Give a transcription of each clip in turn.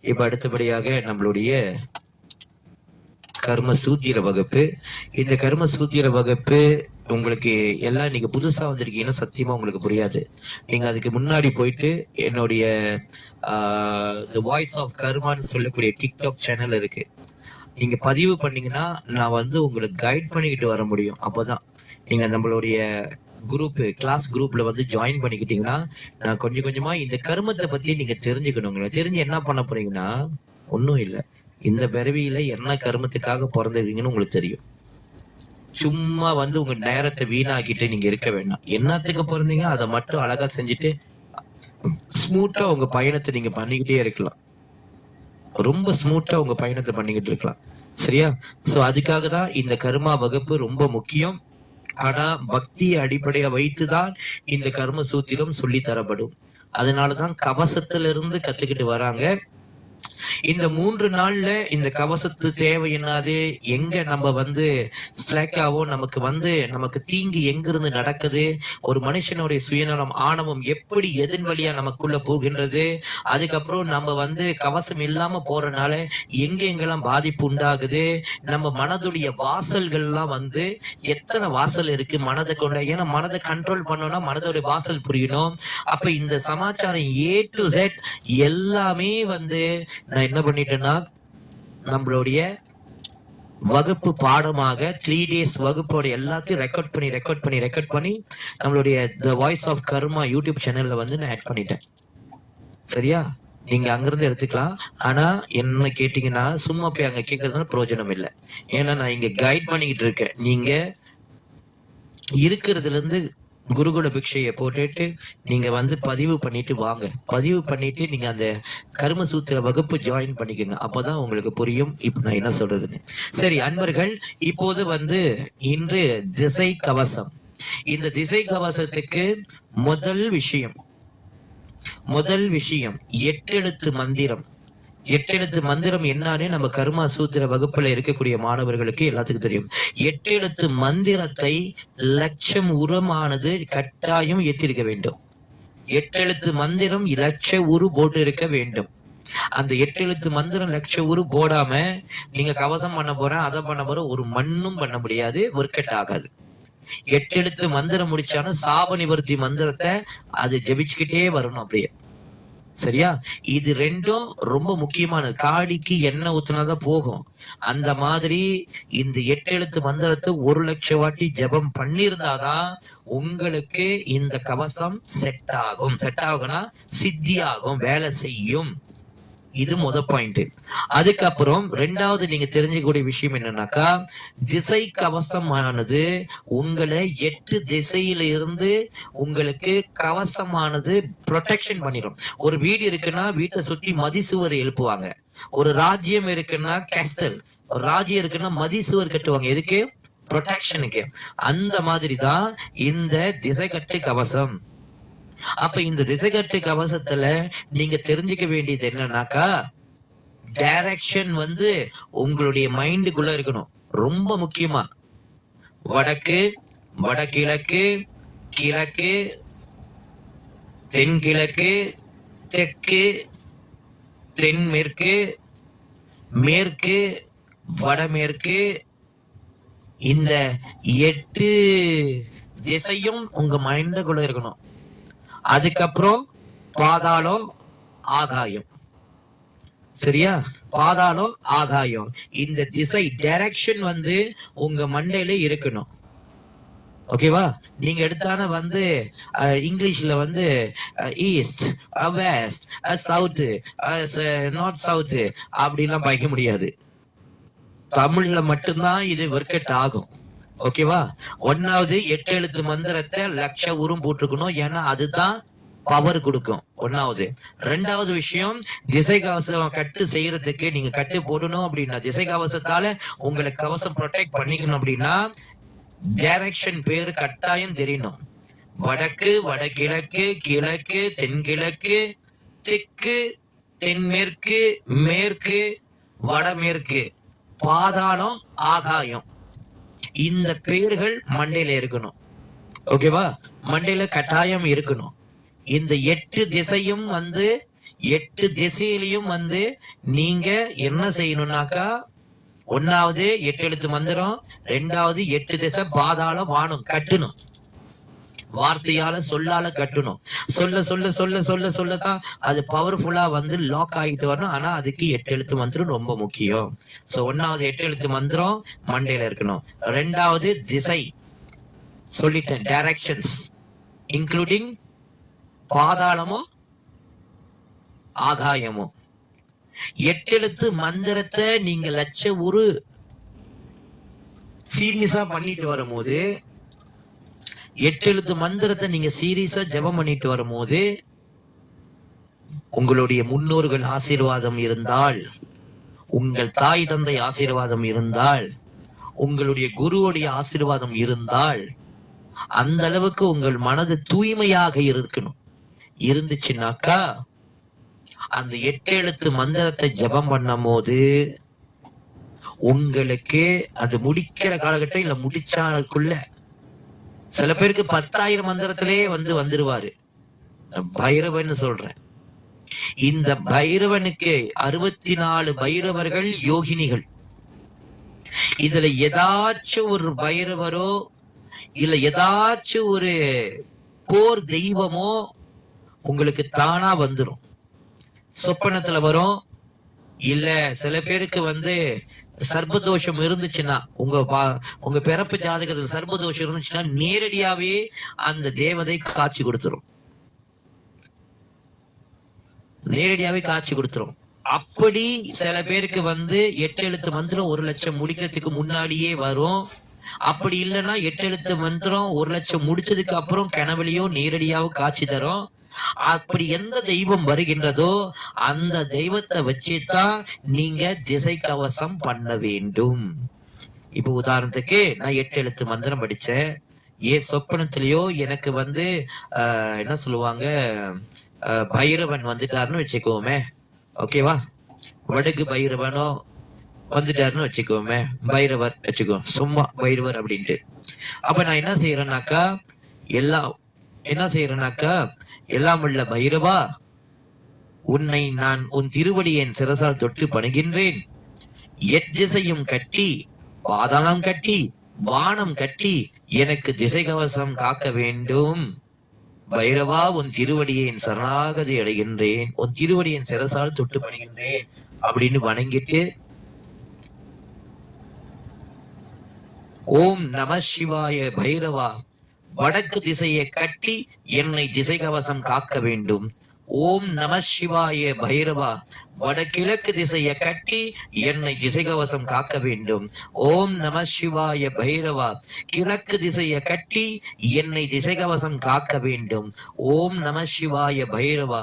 இப்ப அடுத்தபடியாக நம்மளுடைய கர்ம சூத்திர வகுப்பு. இந்த கர்ம சூத்திர வகுப்பு உங்களுக்கு எல்லாம் நீங்க புதுசா வந்திருக்கீங்கன்னா சத்தியமா உங்களுக்கு புரியாது. நீங்க அதுக்கு முன்னாடி போயிட்டு என்னுடைய தி வாய்ஸ் ஆஃப் கர்மான்னு சொல்லக்கூடிய டிக்டாக் சேனல் இருக்கு. நீங்க பதிவு பண்ணீங்கன்னா நான் வந்து உங்களுக்கு கைட் பண்ணிக்கிட்டு வர முடியும். அப்பதான் நீங்க நம்மளுடைய கிளாஸ் குரூப்ல வந்து ஜாயின் பண்ணிக்கிட்டீங்கன்னா நான் கொஞ்சம் கொஞ்சமா இந்த கர்மத்தை பத்தி நீங்க தெரிஞ்சுக்கணுங்க. தெரிஞ்சு என்ன பண்ண போறீங்கன்னா ஒன்னும் இல்ல, இந்த பிறவியில என்ன கர்மத்துக்காக பிறந்திருக்கீங்கன்னு உங்களுக்கு தெரியும். சும்மா வந்து உங்க நேரத்தை வீணாக்கிட்டு நீங்க இருக்க வேண்டாம். என்னத்துக்கு பிறந்தீங்க அதை மட்டும் அழகா செஞ்சுட்டு ஸ்மூத்தா உங்க பயணத்தை நீங்க பண்ணிக்கிட்டே இருக்கலாம். ரொம்ப ஸ்மூத்தா உங்க பயணத்தை பண்ணிக்கிட்டு இருக்கலாம். சரியா? சோ அதுக்காக தான் இந்த கர்மா வகுப்பு ரொம்ப முக்கியம். ஆனா பக்தியை அடிப்படையா வைத்துதான் இந்த கர்ம சூத்திரம் சொல்லி தரப்படும். அதனாலதான் கவசத்திலிருந்து கத்துக்கிட்டு வராங்க. இந்த 3 நாள்ல இந்த கவசத்து தேவை என்னது, எங்க நம்ம வந்து ஸ்லாக்காவோ நமக்கு தீங்கு எங்க இருந்து நடக்குது, ஒரு மனுஷனுடைய சுயநலம் ஆணவம் எப்படி எதன் வழியா நமக்குள்ள போகின்றது, அதுக்கப்புறம் நம்ம வந்து கவசம் இல்லாம போறதுனால எங்கெங்கெல்லாம் பாதிப்பு உண்டாகுது, நம்ம மனதுடைய வாசல்கள் எல்லாம் வந்து எத்தனை வாசல் இருக்கு மனதை கொண்ட. ஏன்னா மனதை கண்ட்ரோல் பண்ணோம்னா மனதோடைய வாசல் புரியணும். அப்ப இந்த சமாச்சாரம் A to Z எல்லாமே வந்து நான் என்ன பண்ணிட்டேன்னா நம்மளுடைய வகுப்பு பாடமாக 3 days வகுப்போட எல்லாத்தையும் ரெக்கார்ட் பண்ணி நம்மளுடைய the voice of karma YouTube சேனல்ல வந்து நான் ஆட் பண்ணிட்டேன். சரியா? நீங்க அங்கிருந்து எடுத்துக்கலாம். ஆனா என்ன கேட்டீங்கன்னா சும்மா போய் அங்க கேட்கறதுனால பிரயோஜனம் இல்லை. ஏன்னா நான் இங்க கைட் பண்ணிக்கிட்டு இருக்கேன். நீங்க இருக்கிறதுல இருந்து குருகுல பிக்ஷையை போட்டுட்டு நீங்க வந்து பதிவு பண்ணிட்டு வாங்க. பதிவு பண்ணிட்டு நீங்க அந்த கர்ம சூத்திர வகுப்பு ஜாயின் பண்ணிக்கோங்க. அப்பதான் உங்களுக்கு புரியும் இப்ப நான் என்ன சொல்றதுன்னு. சரி அன்பர்கள், இப்போது வந்து இன்று திசை கவசம். இந்த திசை கவசத்துக்கு முதல் விஷயம் 8 எழுத்து மந்திரம். 8 எழுத்து மந்திரம் என்னன்னு நம்ம கர்மா சூத்திர வகுப்புல இருக்கக்கூடிய மாணவர்களுக்கு எல்லாத்துக்கும் தெரியும். 8 எழுத்து மந்திரத்தை லட்சம் உரமானது கட்டாயம் ஏற்றிருக்க வேண்டும். 8 எழுத்து மந்திரம் லட்ச உரு போட்டு இருக்க வேண்டும். அந்த 8 எழுத்து மந்திரம் லட்ச உரு போடாம நீங்க கவசம் பண்ண போறேன் அதை பண்ண போற ஒரு மண்ணும் பண்ண முடியாது, ஒர்க்கெட் ஆகாது. 8 எழுத்து மந்திரம் முடிச்சாலும் சாப நிவர்த்தி மந்திரத்தை அது ஜபிச்சுக்கிட்டே வரணும் அப்படியே. சரியா? இது ரெண்டும் ரொம்ப முக்கியமானது. காடிக்கு எண்ணெய் ஊத்துனாதான் போகும். அந்த மாதிரி இந்த 8 எழுத்து மந்திரத்தை 1 லட்சம் வாட்டி ஜபம் பண்ணிருந்தாதான் உங்களுக்கு இந்த கவசம் செட் ஆகும். செட் ஆகும்னா சித்தி ஆகும், வேலை செய்யும். இது பாயிண்ட். அதுக்கப்புறம் 2வது நீங்க தெரிஞ்சுக்கூடிய விஷயம் என்னன்னாக்கா, திசை கவசமானது உங்களை 8 திசையில இருந்து உங்களுக்கு கவசமானது ப்ரொடெக்ஷன் பண்ணிடும். ஒரு வீடு இருக்குன்னா வீட்டை சுத்தி மதிசுவர் எழுப்புவாங்க. ஒரு ராஜ்யம் இருக்குன்னா கேஸ்டல், ஒரு ராஜ்யம் இருக்குன்னா மதிசுவர் கட்டுவாங்க. எதுக்கு? ப்ரொடெக்ஷனுக்கு. அந்த மாதிரிதான் இந்த திசை கட்டு கவசம். அப்ப இந்த திசைகட்டு கவசத்துல நீங்க தெரிஞ்சுக்க வேண்டியது என்னன்னாக்கா, டைரக்ஷன் வந்து உங்களுடைய மைண்டுக்குள்ள இருக்கணும். ரொம்ப முக்கியமா வடக்கு, வடகிழக்கு, கிழக்கு, தென்கிழக்கு, தெற்கு, தென்மேற்கு, மேற்கு, வடமேற்கு, இந்த 8 திசையும் உங்க மைண்டுக்குள்ள இருக்கணும். அதுக்கப்புறம் பாதாளம், ஆகாயம். சரியா? பாதாளம், ஆகாயம். இந்த திசை டைரக்ஷன் வந்து உங்க மண்டையில இருக்கணும். ஓகேவா? நீங்க எடுத்தான வந்து இங்கிலீஷ்ல வந்து east, west, south, north south அப்படின்லாம் பாய்க்க முடியாது. தமிழ்ல மட்டும்தான் இது ஒர்க்கெட் ஆகும். ஓகேவா? 1வது 8 எழுத்து மந்திரத்தை லட்ச உரும் போட்டுக்கணும். ஏன்னா அதுதான் பவர் கொடுக்கும். 1வது. 2வது விஷயம், திசை கவசம் கட்டு செய்யறதுக்கு நீங்க கட்டு போடணும் அப்படின்னா, திசை கவசத்தால உங்களை கவசம் ப்ரொடெக்ட் பண்ணிக்கணும் அப்படின்னா டைரக்ஷன் பேரு கட்டாயம் தெரியணும். வடக்கு, வடகிழக்கு, கிழக்கு, தென்கிழக்கு, தெற்கு, தென்மேற்கு, மேற்கு, வடமேற்கு, பாதாளம், ஆகாயம். இந்த பெயர்கள் மண்டையில இருக்கணும். ஓகேவா? மண்டையில கட்டாயம் இருக்கணும். இந்த 8 திசையும் வந்து 8 திசையிலையும் வந்து நீங்க என்ன செய்யணும்னாக்கா, 1வது 8 எழுத்து மந்திரம், 2வது 8 திசை பாதாளம் வானம் கட்டணும். வார்த்தையால சொல்லால கட்டணும். சொல்ல சொல்ல சொல்ல சொல்ல சொல்லதான் அது பவர்ஃபுல்லா வந்து லாக் ஆகிட்டு வரணும். ஆனா அதுக்கு 8 எழுத்து மந்திரம் ரொம்ப முக்கியம். சோ 1வது 8 எழுத்து மந்திரம் மண்டையில இருக்கணும். 2வது திசை சொல்லிட்டேன், டைரக்ஷன்ஸ் இன்க்ளூடிங் பாதாளமோ ஆகாயமோ. 8 எழுத்து மந்திரத்தை நீங்க லட்ச ஒரு சீரியஸா பண்ணிட்டு வரும்போது, 8 எழுத்து மந்திரத்தை நீங்க சீரியஸா ஜெபம் பண்ணிட்டு வரும்போது, உங்களுடைய முன்னோர்கள் ஆசீர்வாதம் இருந்தால், உங்கள் தாய் தந்தை ஆசீர்வாதம் இருந்தால், உங்களுடைய குருவுடைய ஆசீர்வாதம் இருந்தால், அந்த அளவுக்கு உங்கள் மனது தூய்மையாக இருக்கணும். இருந்துச்சுன்னாக்கா அந்த 8 எழுத்து மந்திரத்தை ஜெபம் பண்ணும் போது உங்களுக்கு அது முடிக்கிற காலகட்டம் இல்ல முடிச்சாக்குள்ள சில பேருக்கு 10,000 மந்திரத்திலே வந்துருவாரு. பைரவன் சொல்றேன். இந்த பைரவனுக்கு 64 பைரவர்கள் யோகினிகள். இதுல ஏதாச்சும் ஒரு பைரவரோ இல்ல ஏதாச்சும் ஒரு போர் தெய்வமோ உங்களுக்கு தானா வந்துரும். சொப்பனத்துல வரும். இல்ல சில பேருக்கு வந்து சர்ப்பதோஷம் இருந்துச்சுன்னா, உங்க பிறப்பு ஜாதகத்துல சர்ப்பதோஷம் இருந்துச்சுன்னா நேரடியாவே அந்த தேவதை காட்சி கொடுத்துரும். நேரடியாவே காட்சி கொடுத்துரும். அப்படி சில பேருக்கு வந்து 8 எழுத்து மந்திரம் 1 லட்சம் முடிக்கிறதுக்கு முன்னாடியே வரும். அப்படி இல்லைன்னா 8 எழுத்து மந்திரம் 1 லட்சம் முடிச்சதுக்கு அப்புறம் கனவுலையோ நேரடியாவும் காட்சி தரும். அப்படி எந்த தெய்வம் வருகின்றதோ அந்த தெய்வத்தை வச்சுதான் நீங்க திசை கவசம் பண்ண வேண்டும். இப்ப உதாரணத்துக்கு நான் 8 எழுத்து மந்திரம் படிச்சேன். சொப்பனத்திலயோ எனக்கு வந்து என்ன சொல்லுவாங்க, பைரவன் வந்துட்டாருன்னு வச்சுக்கோமே, ஓகேவா, வடக்கு பைரவனோ வந்துட்டாருன்னு வச்சுக்கோமே, பைரவர் வச்சுக்கோ, சும்மா பைரவர் அப்படின்ட்டு. அப்ப நான் என்ன செய்யறேன்னாக்கா எல்லாம் உள்ள பைரவா, உன்னை நான் உன் திருவடி என் சிரசால் தொட்டு பணிகின்றேன். எத்திசையும் கட்டி பாதாளம் கட்டி வானம் கட்டி எனக்கு திசை கவசம் காக்க வேண்டும். பைரவா, உன் திருவடியை என் சரணாகதி அடைகின்றேன், உன் திருவடியின் சிரசால் தொட்டு பணிகின்றேன் அப்படின்னு வணங்கிட்டு ஓம் நம சிவாய பைரவா, வடக்கு திசையை கட்டி என்னை திசை கவசம் காக்க வேண்டும். ஓம் நம சிவாய பைரவா, வடகிழக்கு திசையை கட்டி என்னை திசை கவசம் காக்க வேண்டும். ஓம் நம சிவாய பைரவா, கிழக்கு திசையை கட்டி என்னை திசை கவசம் காக்க வேண்டும். ஓம் நம சிவாய பைரவா,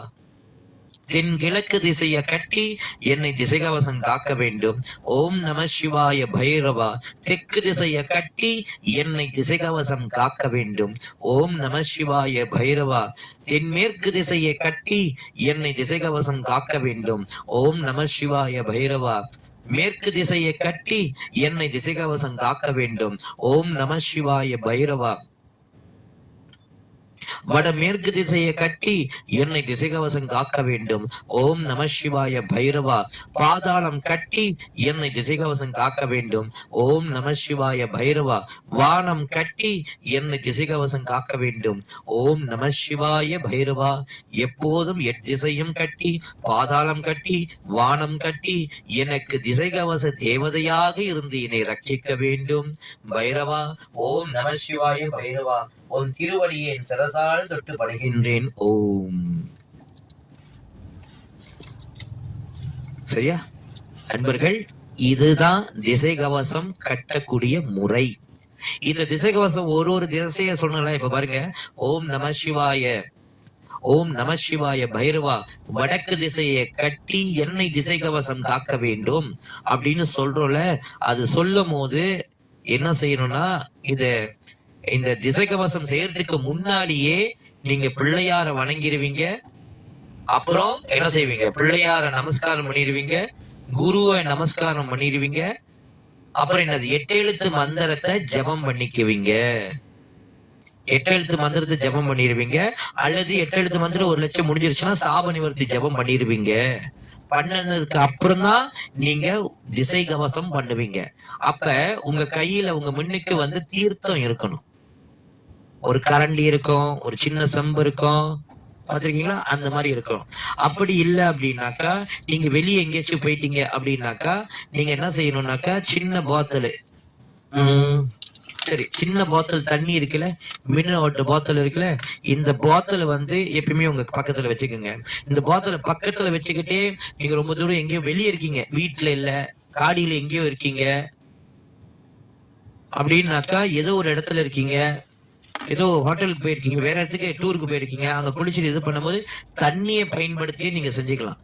தென்கிழக்கு திசையை கட்டி என்னை திசை கவசம் காக்க வேண்டும். ஓம் நம சிவாய பைரவா, தெற்கு திசையை கட்டி என்னை திசை கவசம் காக்க வேண்டும். ஓம் நம சிவாய பைரவா, தென்மேற்கு திசையை கட்டி என்னை திசை கவசம் காக்க வேண்டும். ஓம் நம சிவாய பைரவா, மேற்கு திசையை கட்டி என்னை திசை கவசம் காக்க வேண்டும். ஓம் நம சிவாய பைரவா, வடமேற்கு திசையை கட்டி என்னை திசை கவசம் காக்க வேண்டும். ஓம் நம சிவாய பைரவா, பாதாளம் கட்டி என்னை திசை கவசம் காக்க வேண்டும். ஓம் நம சிவாய பைரவா, வானம் கட்டி என்னை திசை கவசம் காக்க வேண்டும். ஓம் நம சிவாய பைரவா, எப்போதும் திசையும் கட்டி பாதாளம் கட்டி வானம் கட்டி எனக்கு திசை கவச தேவதையாக இருந்து என்னை ரட்சிக்க வேண்டும். பைரவா, ஓம் நம சிவாய பைரவா, உன் திருவடியை என் சிரசால் தொட்டு பணிகின்றேன். ஓம். சரியா அன்பர்கள்? இதுதான் திசை கவசம் கட்டக்கூடிய முறை. இந்த திசை கவசம் ஒரு திசைய சொன்னல. இப்ப பாருங்க, ஓம் நம சிவாய, ஓம் நம சிவாய பைரவா, வடக்கு திசையை கட்டி என்னை திசை கவசம் காக்க வேண்டும் அப்படின்னு சொல்றோம்ல. அது சொல்லும் போது என்ன செய்யணும்னா, இந்த திசை கவசம் செய்யறதுக்கு முன்னாடியே நீங்க பிள்ளையார வணங்கிடுவீங்க. அப்புறம் என்ன செய்வீங்க, பிள்ளையார நமஸ்காரம் பண்ணிடுவீங்க, குருவை நமஸ்காரம் பண்ணிடுவீங்க. அப்புறம் என்னது, 8 எழுத்து மந்திரத்தை ஜபம் பண்ணிக்குவீங்க. 8 எழுத்து மந்திரத்தை ஜபம் பண்ணிடுவீங்க. அல்லது 8 எழுத்து மந்திரம் 1 லட்சம் முடிஞ்சிருச்சுன்னா சாப நிவர்த்தி ஜபம் பண்ணிடுவீங்க. பண்ணதுக்கு அப்புறம் தான் நீங்க திசை கவசம் பண்ணுவீங்க. அப்ப உங்க கையில உங்க முன்னுக்கு வந்து தீர்த்தம் இருக்கணும். ஒரு கரண்டி இருக்கும், ஒரு சின்ன செம்பு இருக்கும், பாத்திருக்கீங்களா? அந்த மாதிரி இருக்கும். அப்படி இல்லை அப்படின்னாக்கா, நீங்க வெளியே எங்கேயாச்சும் போயிட்டீங்க அப்படின்னாக்கா நீங்க என்ன செய்யணும்னாக்கா, சின்ன பாட்டில், சரி சின்ன பாட்டில் தண்ணி இருக்குல்ல, மினரல் வாட்டர் பாட்டில் இருக்குல்ல, இந்த பாட்டில் வந்து எப்பயுமே உங்க பக்கத்துல வச்சுக்கோங்க. இந்த பாட்டில பக்கத்துல வச்சுக்கிட்டே நீங்க ரொம்ப தூரம் எங்கேயோ வெளியே இருக்கீங்க, வீட்டுல இல்ல காடியில எங்கேயோ இருக்கீங்க அப்படின்னாக்கா, ஏதோ ஒரு இடத்துல இருக்கீங்க, ஏதோ ஹோட்டலுக்கு போயிருக்கீங்க, வேற இடத்துக்கு டூருக்கு போயிருக்கீங்க, அங்க குளிச்சுட்டு இது பண்ணும்போது தண்ணியை பயன்படுத்தி நீங்க செஞ்சுக்கலாம்.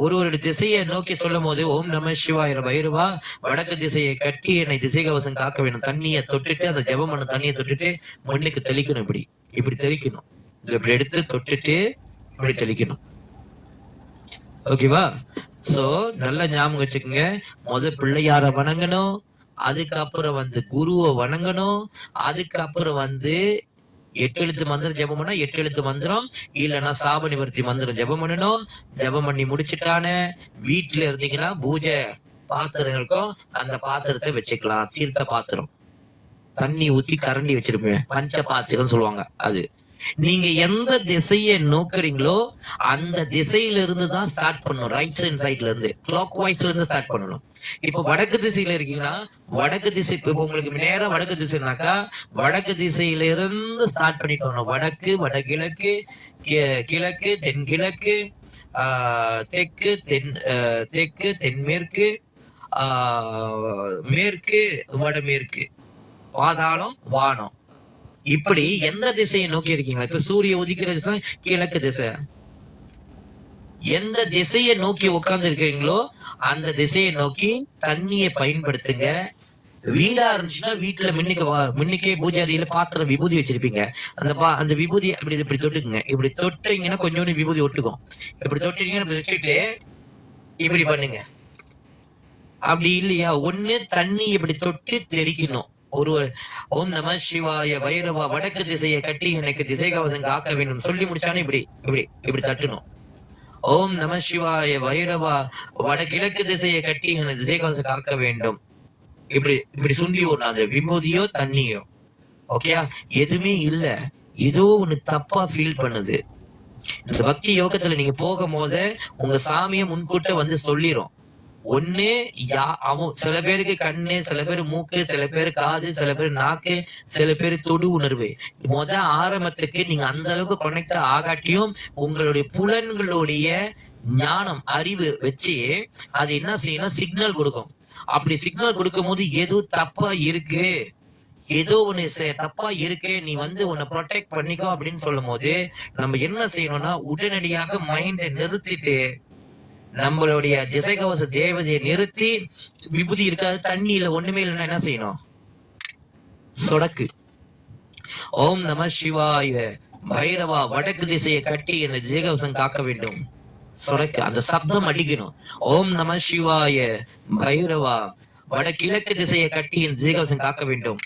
ஒரு திசையை நோக்கி சொல்லும் போது ஓம் நம சிவாய பைரவா வடக்கு திசையை கட்டி என்னை திசை கவசம் காக்க வேணும். தண்ணியை தொட்டுட்டு அந்த ஜபம் பண்ண தண்ணியை தொட்டுட்டு மண்ணுக்கு தெளிக்கணும். இப்படி தெளிக்கணும். இப்படி எடுத்து தொட்டுட்டு இப்படி தெளிக்கணும். ஓகேவா? சோ நல்லா ஞாபகம் வச்சுக்கோங்க. பிள்ளையார வணங்கணும், அதுக்கப்புறம் வந்து குருவை வணங்கணும், அதுக்கப்புறம் வந்து 8 எழுத்து மந்திரம் ஜபம் பண்ணா 8 எழுத்து மந்திரம், இல்லைன்னா சாப நிவர்த்தி மந்திரம் ஜபம் பண்ணணும். ஜபம் பண்ணி முடிச்சுட்டானே வீட்டுல இருந்தீங்கன்னா பூஜை பாத்திரம் இருக்கும், அந்த பாத்திரத்தை வச்சுக்கலாம். தீர்த்த பாத்திரம், தண்ணி ஊத்தி கரண்டி வச்சிருப்பேன், பஞ்ச பாத்திரம் சொல்லுவாங்க. அது நீங்க எந்த திசையை நோக்குறீங்களோ அந்த திசையில இருந்து தான் ஸ்டார்ட் பண்ணணும். ரைட் சைட்ல இருந்து கிளாக் வைஸ்ல இருந்து ஸ்டார்ட் பண்ணணும். இப்ப வடக்கு திசையில இருக்கீங்கன்னா வடக்கு திசை, இப்ப உங்களுக்கு நேரம் வடக்கு திசைனாக்கா வடக்கு திசையில இருந்து ஸ்டார்ட் பண்ணிட்டு வரணும். வடக்கு, வடகிழக்கு, கிழக்கு, தென்கிழக்கு, தெற்கு, தெற்கு, தென்மேற்கு, மேற்கு, வடமேற்கு, பாதாளம், வானம். இப்படி எந்த திசையை நோக்கி இருக்கீங்களா? இப்ப சூரிய உதிக்கிற திசை கிழக்கு திசை. எந்த திசையை நோக்கி உட்கார்ந்து இருக்கிறீங்களோ அந்த திசையை நோக்கி தண்ணியை பயன்படுத்துங்க. வீடா இருந்துச்சுன்னா வீட்டுல முன்னுக்கே பூஜாரியில பாத்திரம் விபூதி வச்சிருப்பீங்க. அந்த விபூதி இப்படி தொட்டுக்குங்க. இப்படி தொட்டீங்கன்னா கொஞ்சோண்டு விபூதி ஒட்டுக்கும். இப்படி தொட்டீங்கன்னா இப்படி வச்சுட்டு இப்படி பண்ணுங்க. அப்படி இல்லையா, ஒண்ணு தண்ணி இப்படி தொட்டு தெரிக்கணும். ஓம் நம சிவாய பைரவா வடக்கு திசையை கட்டி எனக்கு திசை கவசம் காக்க வேண்டும் சொல்லி முடிச்சானே இப்படி இப்படி இப்படி தட்டணும். ஓம் நம சிவாய பைரவா வடகிழக்கு திசையை கட்டி எனக்கு திசை கவசம் காக்க வேண்டும். இப்படி இப்படி சுண்டி ஓடணும். அந்த விபூதியோ தண்ணியோ. ஓகே, எதுவுமே இல்ல, ஏதோ ஒண்ணு தப்பா ஃபீல் பண்ணுது. இந்த பக்தி யோகத்துல நீங்க போகும் போது உங்க சாமியை முன்கூட்ட வந்து சொல்லிரும். ஒண்ணு சில பேருக்கு கண்ணு, சில பேர் மூக்கு, சில பேர் காது, சில பேர் நாக்கு, சில பேர் தொடு உணர்வு. ஆரம்பத்துக்கு நீங்க அந்த அளவுக்கு கனெக்ட் ஆகாட்டியும் உங்களுடைய புலன்களுடைய ஞானம், அறிவு வச்சு அது என்ன செய்யணும், சிக்னல் கொடுக்கும். அப்படி சிக்னல் கொடுக்கும் போது ஏதோ தப்பா இருக்கு, ஏதோ ஒண்ணு தப்பா இருக்கு, நீ வந்து உன்னை ப்ரொடெக்ட் பண்ணிக்கோ அப்படின்னு சொல்லும் போது நம்ம என்ன செய்யணும்னா உடனடியாக மைண்டை நிறுத்திட்டு நம்மளுடைய திசை கவச தேவதையை நிறுத்தி, விபூதி இருக்காது, தண்ணி இல்ல, ஒண்ணுமே இல்லைன்னா என்ன செய்யணும், சொடக்கு. ஓம் நம சிவாய பைரவா வடக்கு திசையை கட்டி என்ன திசை கவசம் காக்க வேண்டும், சொடக்கு. அந்த சப்தம் அடிக்கணும். ஓம் நம சிவாய பைரவா வடகிழக்கு திசையை கட்டி என் திசை கவசம் காக்க வேண்டும்.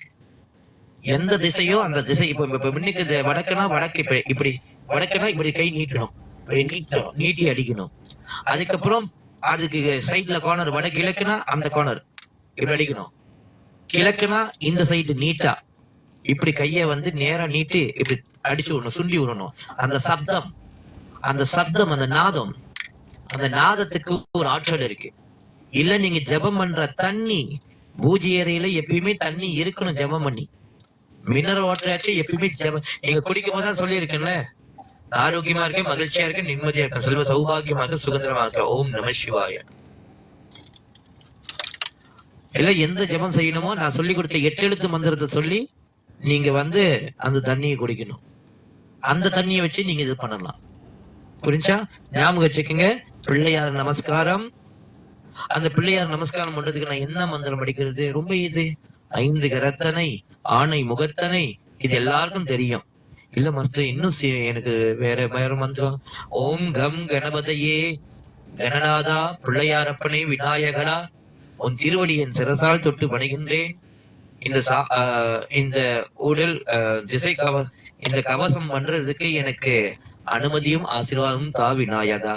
எந்த திசையோ அந்த திசை. இப்ப முன்னுக்கு வடக்குனா வடக்கு, இப்படி வடக்குனா இப்படி கை நீட்டணும், நீட்டி அடிக்கணும். அதுக்கப்புறம் அதுக்கு சைட்ல கார்னர், வடகிழக்குனா அந்த கார்னர் இப்படி அடிக்கணும், கிழக்குனா இந்த சைடு நீட்டா இப்படி கைய வந்து நேரா நீட்டி இப்படி அடிச்சு விடணும், சுண்டி விடணும். அந்த சப்தம், அந்த நாதம், அந்த நாதத்துக்கு ஒரு ஆற்றல் இருக்கு. இல்ல நீங்க ஜபம் பண்ற தண்ணி, பூஜை அறையில எப்பயுமே தண்ணி இருக்கணும். ஜபம் பண்ணி மினரல் வாட்டர் ஆச்சு எப்பயுமே ஜபம். நீங்க குடிக்கும் போதுதான் சொல்லி இருக்கேன்ல, ஆரோக்கியமா இருக்க, மகிழ்ச்சியா இருக்க, நிம்மதியா இருக்க, செல்வ சௌபாகியமா இருக்க, சுதந்திரமா இருக்க. ஓம் நம சிவாய. எல்லாம் எந்த ஜபம் செய்யணுமோ நான் சொல்லி கொடுத்த 8 எழுத்து மந்திரத்தை சொல்லி நீங்க வந்து அந்த தண்ணியை குடிக்கணும். அந்த தண்ணியை வச்சு நீங்க இது பண்ணலாம். புரிஞ்சா? ஞாபகம் வச்சுக்கோங்க. பிள்ளையார் நமஸ்காரம். அந்த பிள்ளையார் நமஸ்காரம் பண்றதுக்கு நான் என்ன மந்திரம் படிக்கிறது? ரொம்ப ஈஸி. 5 கரத்தனை, ஆணை முகத்தனை, இது எல்லாருக்கும் தெரியும். இல்ல மாஸ்டர், இன்னும் எனக்கு வேற மந்திரம். ஓம் கம் கணபதையே கணநாதா பிள்ளையாரப்பனை விநாயகரா உன் திருவடி என் சிரசால் தொட்டு பணிகின்றேன். இந்த உடல் இந்த கவசம் பண்றதுக்கு எனக்கு அனுமதியும் ஆசீர்வாதமும் தா விநாயகா.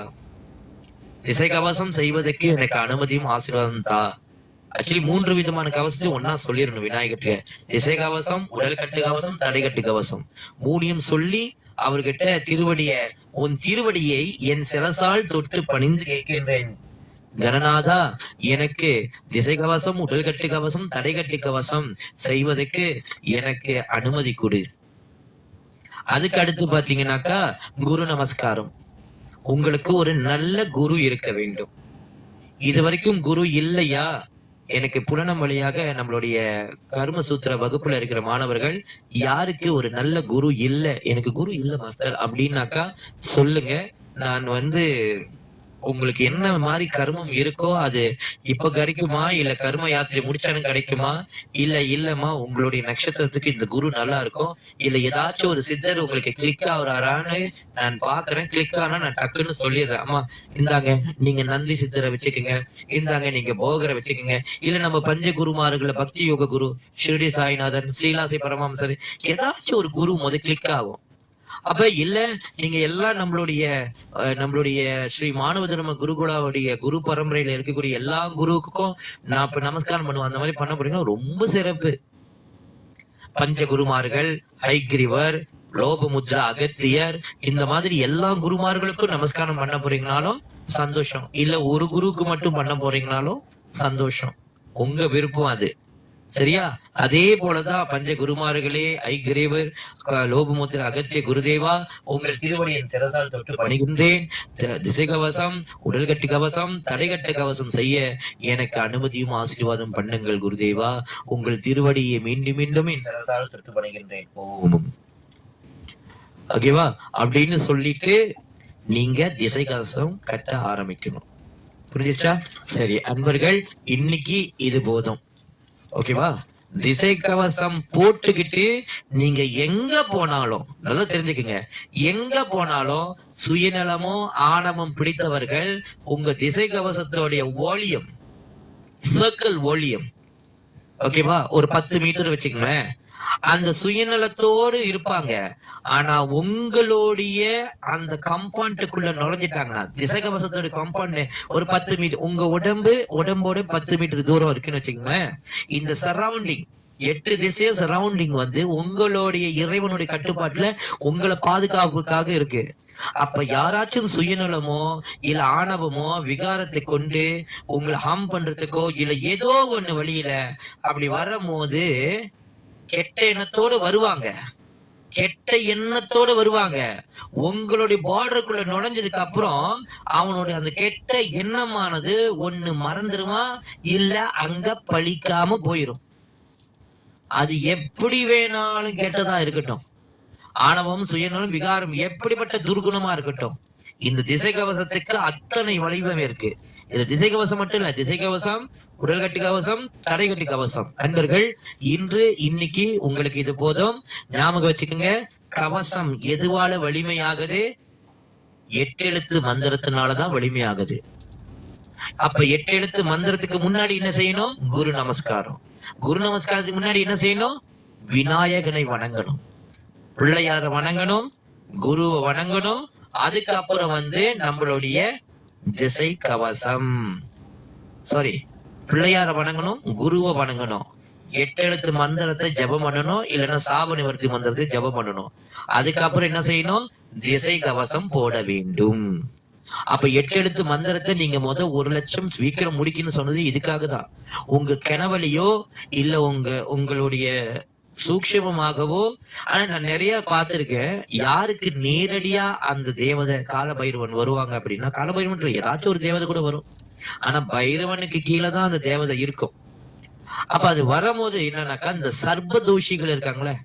திசை கவசம் செய்வதற்கு எனக்கு அனுமதியும் ஆசீர்வாதம் தா. ஆக்சுவலி 3 விதமான கவசத்தை ஒன்னா சொல்லிடணும் விநாயகர்கிட்ட. திசை கவசம், உடல் கட்டு கவசம், தடை கட்டு கவசம் 3யும் சொல்லி அவர்கிட்ட உன் திருவடியை என் சிரசால் தொட்டு பணிந்து கேட்கின்றேன் கணநாதா, எனக்கு திசை கவசம், உடல் கட்டு கவசம், தடை கட்டு கவசம் செய்வதற்கு எனக்கு அனுமதி கொடு. அதுக்கு அடுத்து பாத்தீங்கன்னாக்கா குரு நமஸ்காரம். உங்களுக்கு ஒரு நல்ல குரு இருக்க வேண்டும். இது வரைக்கும் குரு இல்லையா? எனக்கு புலனம் வழியாக நம்மளுடைய கர்ம சூத்திர வகுப்புல இருக்கிற மாணவர்கள் யாருக்கு ஒரு நல்ல குரு இல்ல, எனக்கு குரு இல்ல மாஸ்டர் அப்படின்னாக்கா சொல்லுங்க. நான் உங்களுக்கு என்ன மாதிரி கர்மம் இருக்கோ அது இப்ப கிடைக்குமா, இல்ல கர்ம யாத்திரை முடிச்சாலும் கிடைக்குமா, இல்லம்மா உங்களுடைய நட்சத்திரத்துக்கு இந்த குரு நல்லா இருக்கும், இல்ல ஏதாச்சும் ஒரு சித்தர் உங்களுக்கு கிளிக் ஆகுறாரான்னு நான் பாக்குறேன், கிளிக் ஆனா நான் டக்குன்னு சொல்லிடுறேன், அம்மா இந்தாங்க நீங்க நந்தி சித்தரை வச்சுக்கோங்க, இந்தாங்க நீங்க போகரை வச்சுக்கோங்க, இல்ல நம்ம பஞ்ச குருமார்களை பக்தி யோக குரு ஷிரடி சாய்நாதன், ஸ்ரீலாசி பரமஹம்சர் ஏதாச்சும் ஒரு குரு கிளிக் ஆகும். அப்ப இல்ல நீங்க எல்லாம் நம்மளுடைய ஸ்ரீ மாணவ தர்ம குருகுலாவுடைய குரு பரம்பரையில இருக்கக்கூடிய எல்லா குருவுக்கும் நான் இப்ப நமஸ்காரம் பண்ணுவேன், அந்த மாதிரி பண்ண போறீங்கன்னா ரொம்ப சிறப்பு. பஞ்ச குருமார்கள், ஹைகிரிவர், லோபமுத்ரா அகத்தியர், இந்த மாதிரி எல்லா குருமார்களுக்கும் நமஸ்காரம் பண்ண போறீங்கனாலும் சந்தோஷம், இல்ல ஒரு குருவுக்கு மட்டும் பண்ண போறீங்கனாலும் சந்தோஷம், உங்க விருப்பம் அது. சரியா? அதே போலதான் பஞ்ச குருமார்களே, ஐகிரேவர், லோபமுத்திர அகத்திய குருதேவா, உங்கள் திருவடியின் சிரசால் தொட்டு பணிகின்றேன். திசை கவசம், உடல் கட்டு கவசம், தடைகட்ட கவசம் செய்ய எனக்கு அனுமதியும் ஆசீர்வாதம் பண்ணுங்கள் குருதேவா. உங்கள் திருவடியை மீண்டும் மீண்டும் என் சிரசால் தொட்டு பணிகின்றேன். ஓம். ஓகேவா? அப்படின்னு சொல்லிட்டு நீங்க திசை கவசம் கட்ட ஆரம்பிக்கணும். புரிஞ்சிச்சா? சரி அன்பர்கள், இன்னைக்கு இது போதும். ஓகேவா? திசை கவசம் போட்டுக்கிட்டு நீங்க எங்க போனாலும் நல்லா தெரிஞ்சுக்குங்க, எங்க போனாலும் சுயநலமோ ஆணவம் பிடித்தவர்கள் உங்க திசை கவசத்தோடைய வால்யூம், சர்க்கிள் வால்யூம், ஓகேவா, ஒரு 10 மீட்டர் வச்சுக்கோங்களேன், அந்த சுயநலத்தோடு இருப்பாங்க. ஆனா உங்களுடைய அந்த கம்பவுண்டுக்குள்ள நுழைஞ்சிட்டாங்கன்னா, திசை கவசத்தோட கம்பவுண்ட் ஒரு 10 மீட்டர், உங்க உடம்போட 10 மீட்டர் தூரம் இருக்குன்னு வச்சுக்கோங்களேன், இந்த சரௌண்டிங் 8 திசையும் சரௌண்டிங் உங்களுடைய இறைவனுடைய கட்டுப்பாட்டுல உங்களை பாதுகாப்புக்காக இருக்கு. அப்ப யாராச்சும் சுயநலமோ இல்ல ஆணவமோ விகாரத்தை கொண்டு உங்களை ஹார்ம் பண்றதுக்கோ இல்ல ஏதோ ஒண்ணு வழியில அப்படி வரும்போது கெட்ட எண்ணத்தோடு வருவாங்க. உங்களுடைய பார்டருக்குள்ள நுழைஞ்சதுக்கு அப்புறம் அவனுடைய அந்த கெட்ட எண்ணமானது ஒண்ணு மறந்துருமா, இல்ல அங்க பழிக்காம போயிரும். அது எப்படி வேணாலும் கெட்டதா இருக்கட்டும், ஆணவம் சுயநலம் விகாரம் எப்படிப்பட்ட துர்குணமா இருக்கட்டும், இந்த திசை கவசத்துக்கு அத்தனை வடிவமே இருக்கு. இது திசை கவசம் மட்டும் இல்ல, திசை கவசம், உடல் கட்டு கவசம், தடை கட்டு கவசம். அன்பர்கள், இன்னைக்கு உங்களுக்கு இது போதும். ஞாபகம் வச்சுக்கோங்க, கவசம் எதுவால வலிமையாகுது? 8 எழுத்து மந்திரத்தினாலதான் வலிமையாகுது. அப்ப 8 எழுத்து மந்திரத்துக்கு முன்னாடி என்ன செய்யணும்? குரு நமஸ்காரம். குரு நமஸ்காரத்துக்கு முன்னாடி என்ன செய்யணும்? விநாயகனை வணங்கணும், பிள்ளையார வணங்கணும், குருவை வணங்கணும். அதுக்கப்புறம் நம்மளுடைய திசை கவசம், பிள்ளையார வணங்கணும், குருவை வணங்கணும், 8 எழுத்து மந்திரத்தை ஜபம் பண்ணணும், இல்லைன்னா சாப நிவர்த்தி மந்திரத்தை ஜபம் பண்ணணும். அதுக்கப்புறம் என்ன செய்யணும்? திசை கவசம் போட வேண்டும். அப்ப 8 எழுத்து மந்திரத்தை நீங்க 1 லட்சம் சீக்கிரம் முடிக்கணும்னு சொன்னது இதுக்காக தான். உங்க கனவழியோ இல்ல உங்களுடைய சூக்ஷமமாகவோ. ஆனா நான் நிறைய பார்த்திருக்கேன், யாருக்கு நேரடியா அந்த தேவதை காலபைரவன் வருவாங்க அப்படின்னா, காலபைரவன் ஏதாச்சும் ஒரு தேவதை கூட வரும், ஆனா பைரவனுக்கு கீழே தான் அந்த தேவதை இருக்கும். அப்ப அது வரும்போது என்னன்னாக்கா, இந்த சர்ப தோஷிகள் இருக்காங்களே,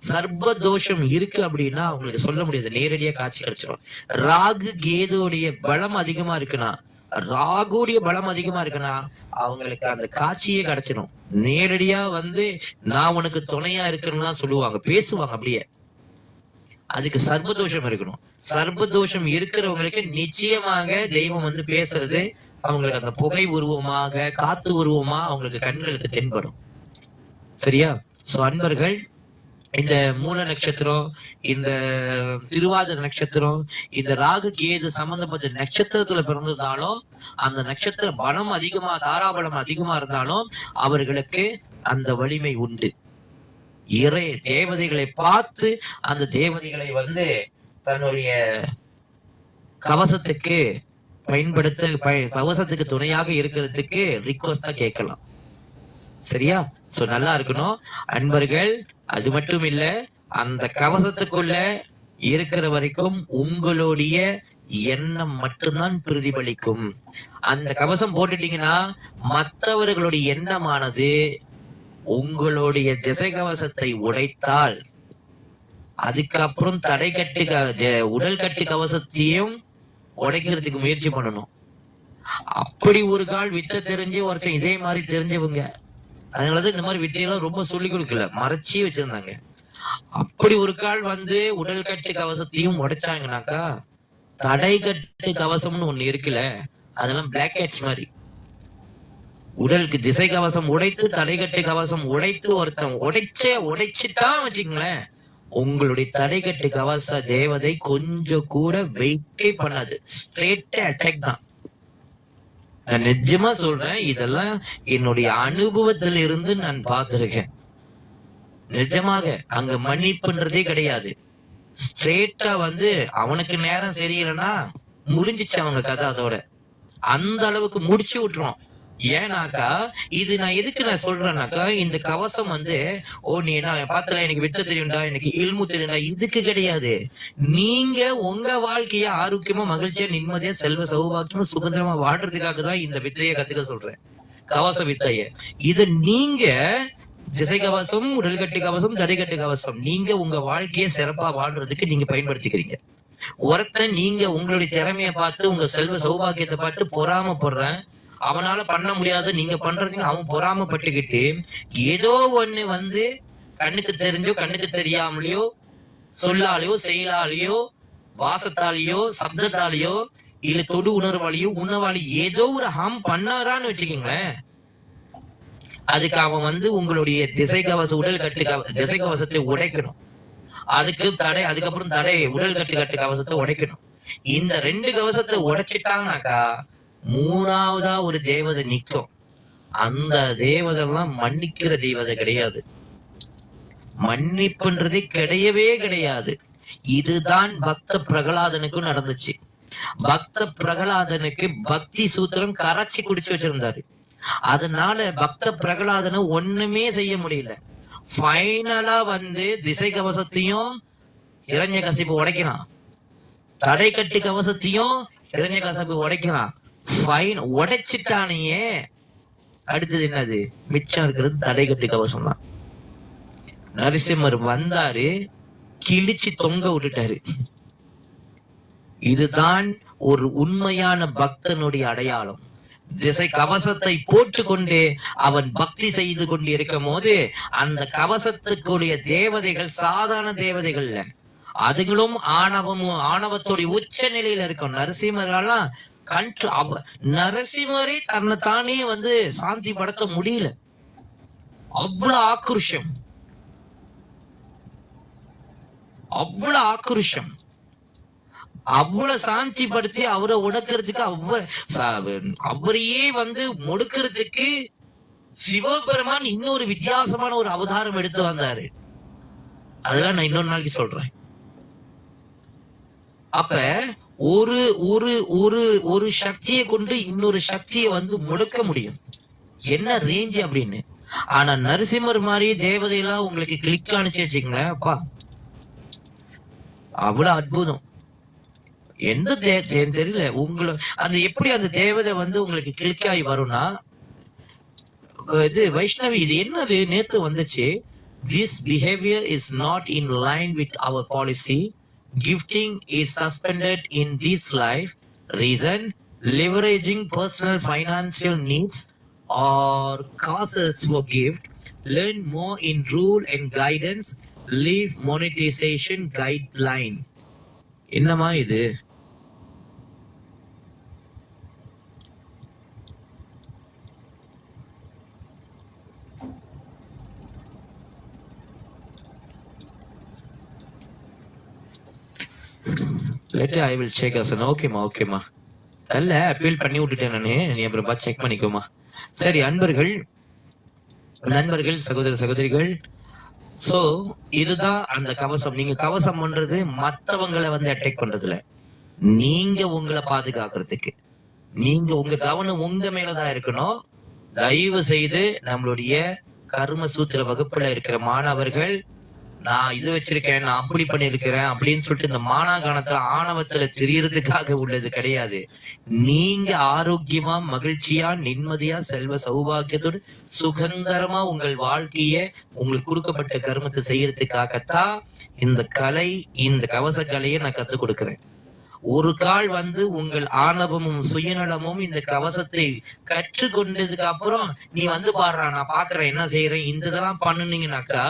சர்ப தோஷம் இருக்கு அப்படின்னா அவங்களுக்கு சொல்ல முடியாது, நேரடியா காட்சி கிடைச்சிடும். ராகு கேதுடைய பலம் அதிகமா இருக்குன்னா, ராகுடைய பலம் அதிகமா இருக்குன்னா அவங்களுக்கு அந்த காட்சியே கிடைச்சிடும். நேரடியா நான் உனக்கு துணையா இருக்கணும்னா சொல்லுவாங்க, பேசுவாங்க அப்படியே. அதுக்கு சர்பதோஷம் இருக்கணும். சர்பதோஷம் இருக்கிறவங்களுக்கு நிச்சயமாக தெய்வம் பேசுறது அவங்களுக்கு அந்த புகை உருவமாக, காத்து உருவமா அவங்களுக்கு கண்களுக்கு தென்படும். சரியா? சோ அன்பர்கள், இந்த மூல நட்சத்திரம், இந்த திருவாதிர நட்சத்திரம், இந்த ராகு கேது சம்பந்தப்பட்ட நட்சத்திரத்துல பிறந்திருந்தாலும், அந்த நட்சத்திர பலம் அதிகமா, தாராபலம் அதிகமா இருந்தாலும் அவர்களுக்கு அந்த வலிமை உண்டு. இறை தேவதைகளை பார்த்து அந்த தேவதைகளை தன்னுடைய கவசத்துக்கு கவசத்துக்கு துணையாக இருக்கிறதுக்கு ரிக்வஸ்டா கேட்கலாம். சரியா? சோ நல்லா இருக்கணும் அன்பர்கள். அது மட்டும் இல்ல, அந்த கவசத்துக்குள்ள இருக்கிற வரைக்கும் உங்களுடைய எண்ணம் மட்டும்தான் பிரதிபலிக்கும். அந்த கவசம் போட்டுட்டீங்கன்னா மற்றவர்களுடைய எண்ணமானது உங்களுடைய திசை கவசத்தை உடைத்தால், அதுக்கப்புறம் தடை கட்டு உடல் கட்டு கவசத்தையும் உடைக்கிறதுக்கு முயற்சி பண்ணணும். அப்படி ஒரு கால் வித்த தெரிஞ்சு ஒருத்தன் இதே மாதிரி தெரிஞ்சவங்க, அதனாலதான் இந்த மாதிரி வித்தையெல்லாம் ரொம்ப சொல்லி கொடுக்கல, மறைச்சி வச்சிருந்தாங்க. அப்படி ஒரு கால் உடல் கட்டு கவசத்தையும் உடைச்சாங்கனாக்கா, தடை கட்டு கவசம்னு ஒண்ணு இருக்குல்ல, அதெல்லாம் பிளாக் ஹேட்ஸ் மாதிரி. உடலுக்கு திசை கவசம் உடைத்து தடைகட்டு கவசம் உடைத்து ஒருத்தன் உடைச்சிட்டான் வச்சுக்கங்களேன், உங்களுடைய தடைகட்டு கவச தேவதை கொஞ்சம் கூட வெயிட்டே பண்ணாது, ஸ்ட்ரெயிட் அட்டாக் தான். நான் நிஜமா சொல்றேன், இதெல்லாம் என்னுடைய அனுபவத்தில இருந்து நான் பார்த்திருக்கேன். நிஜமாக அங்க மன்னிப்புன்றதே கிடையாது. ஸ்ட்ரெயிட்டா அவனுக்கு நேரம் சரியில்லைன்னா முடிஞ்சிச்சு அவங்க கதை, அதோட அந்த அளவுக்கு முடிச்சு விட்டுரும். ஏன்னாக்கா இது நான் எதுக்கு சொல்றேன்னாக்கா, இந்த கவசம் ஓ நீ என்ன பாத்துல எனக்கு வித்த தெரியும்டா, எனக்கு இல்மு தெரியும்டா, இதுக்கு கிடையாது. நீங்க உங்க வாழ்க்கைய ஆரோக்கியமா மகிழ்ச்சியா நிம்மதியா செல்வ சௌபாக்கியமா சுதந்திரமா வாழ்றதுக்காக தான் இந்த வித்தையை கத்துக்க சொல்றேன், கவச வித்தைய. இது நீங்க திசை கவசம், உடல்கட்டு கவசம், தடைக்கட்டு கவசம், நீங்க உங்க வாழ்க்கைய சிறப்பா வாழ்றதுக்கு நீங்க பயன்படுத்திக்கிறீங்க. ஒருத்தன் நீங்க உங்களுடைய திறமைய பார்த்து உங்க செல்வ சௌபாக்கியத்தை பார்த்து பொறாமப்படுறேன், அவனால பண்ண முடியாத நீங்க பண்றதுக்கு அவன் பொறாமப்பட்டுக்கிட்டு ஏதோ ஒண்ணு கண்ணுக்கு தெரிஞ்சோ கண்ணுக்கு தெரியாமலையோ சொல்லாலேயோ செயலாலேயோ வாசத்தாலேயோ சப்தத்தாலேயோ இல்ல தொடு உணர்வாலேயோ உணவாலேயோ ஏதோ ஒரு ஹார்ம் பண்ணாரான்னு வச்சுக்கீங்களேன், அதுக்கு அவன் உங்களுடைய திசை கவச உடல் கட்டு திசை கவசத்தை உடைக்கணும். அதுக்கப்புறம் தடை உடல் கட்டு கவசத்தை உடைக்கணும். இந்த 2 கவசத்தை உடைச்சிட்டாங்கனாக்கா மூணாவதா ஒரு தேவதை நிக்கும். அந்த தேவதைலாம் மன்னிக்கிற தேவதை கிடையாது, மன்னிப்புன்றதே கிடையவே கிடையாது. இதுதான் பக்த பிரகலாதனுக்கும் நடந்துச்சு. பக்த பிரகலாதனுக்கு பக்தி சூத்திரம் கரைச்சி குடிச்சு வச்சிருந்தாரு. அதனால பக்த பிரகலாதனை ஒண்ணுமே செய்ய முடியல. ஃபைனலா திசை கவசத்தையும் இரண்ய கசிப்பு உடைக்கிறான், தடை கட்டு கவசத்தையும் இரண்ய கசிப்பு உடைக்கிறான். உடைச்சிட்டானையே, அடுத்தது என்னது மிச்சம் இருக்கிறது தடை கட்டு கவசம் தான். நரசிம்மர் வந்தாரு, கிழிச்சு தொங்க விட்டுட்டாரு. இதுதான் ஒரு உண்மையான பக்தனுடைய அடையாளம். திசை கவசத்தை போட்டுக்கொண்டு அவன் பக்தி செய்து கொண்டு இருக்கும் போது அந்த கவசத்துக்குரிய தேவதைகள் சாதாரண தேவதைகள் இல்ல, அதுகளும் ஆணவத்தோடைய உச்ச நிலையில இருக்கும். நரசிம்மரெல்லாம் நரசிம்மரே தன்னைத்தானே சாந்தி படுத்த முடியல, அவ்வளவு ஆக்ரோஷம், அவ்வளவு ஆக்ரோஷம், அவ்வளவு சாந்தி படுத்தி அவரை உடக்கிறதுக்கு அவரையே முடுக்கிறதுக்கு சிவபெருமான் இன்னொரு வித்தியாசமான ஒரு அவதாரம் எடுத்து வந்தாரு. அதெல்லாம் நான் இன்னொரு நாளைக்கு சொல்றேன். அப்ப ஒரு ஒரு ஒரு ஒரு சக்தியை கொண்டு இன்னொரு சக்தியை முடக்க முடியும், என்ன ரேஞ்ச் அப்படின்னு. ஆனா நரசிம்மர் மாதிரி தேவதையெல்லாம் உங்களுக்கு கிளிக் ஆனிச்சு வச்சுங்களேன், அப்பா அவ்வளவு அற்புதம். எந்த தெரியல உங்களுக்கு எப்படி அந்த தேவதை உங்களுக்கு கிளிக் ஆகி வரும்னா, இது வைஷ்ணவி இது என்னது நேத்து வந்துச்சு, this behavior is not in line with our policy, gifting is suspended in this life, reason leveraging personal financial needs or causes for gift, learn more in rule and guidance, leave monetization guideline. என்னமா இது? Let I will check Hasan. ஓகேமா ஓகேமா, அல்ல appeal பண்ணி விட்டுட்டேன் நானு, நீ அப்புறம் செக் பண்ணிக்கோமா. சரி அன்பர்கள், நண்பர்கள், சகோதர சகோதரிகள், சோ இதுதான் அந்த கவசம். நீங்க கவசம் பண்றது மத்தவங்களை வந்து அட்டாக் பண்றதுல, நீங்க உங்களை பாதுகாக்கிறதுக்கு, நீங்க உங்க கவனம் உங்க மேலதான் இருக்கணும். தயவு செய்து நம்மளுடைய கர்ம சூத்திர வகுப்புல இருக்கிற மாணவர்கள், நான் இது வச்சிருக்கேன், நான் அப்படி பண்ணிருக்கிறேன் அப்படின்னு சொல்லிட்டு இந்த மானாகாணத்துல ஆணவத்துல தெரியறதுக்காக உள்ளது கிடையாது. நீங்க ஆரோக்கியமா, மகிழ்ச்சியா, நிம்மதியா, செல்வ சௌபாகியத்தோடு சுதந்திரமா உங்கள் வாழ்க்கைய உங்களுக்கு கொடுக்கப்பட்ட கர்மத்தை செய்யறதுக்காகத்தான் இந்த கலை, இந்த கவச கலையை நான் கத்துக் கொடுக்கிறேன். ஒரு கால் வந்து உங்கள் ஆணவமும் சுயநலமும் இந்த கவசத்தை கற்றுக்கொண்டதுக்கு அப்புறம் நீ வந்து பாடுறா, நான் பாக்குறேன் என்ன செய்யறேன், இந்த இதெல்லாம் பண்ணுனீங்கன்னாக்கா,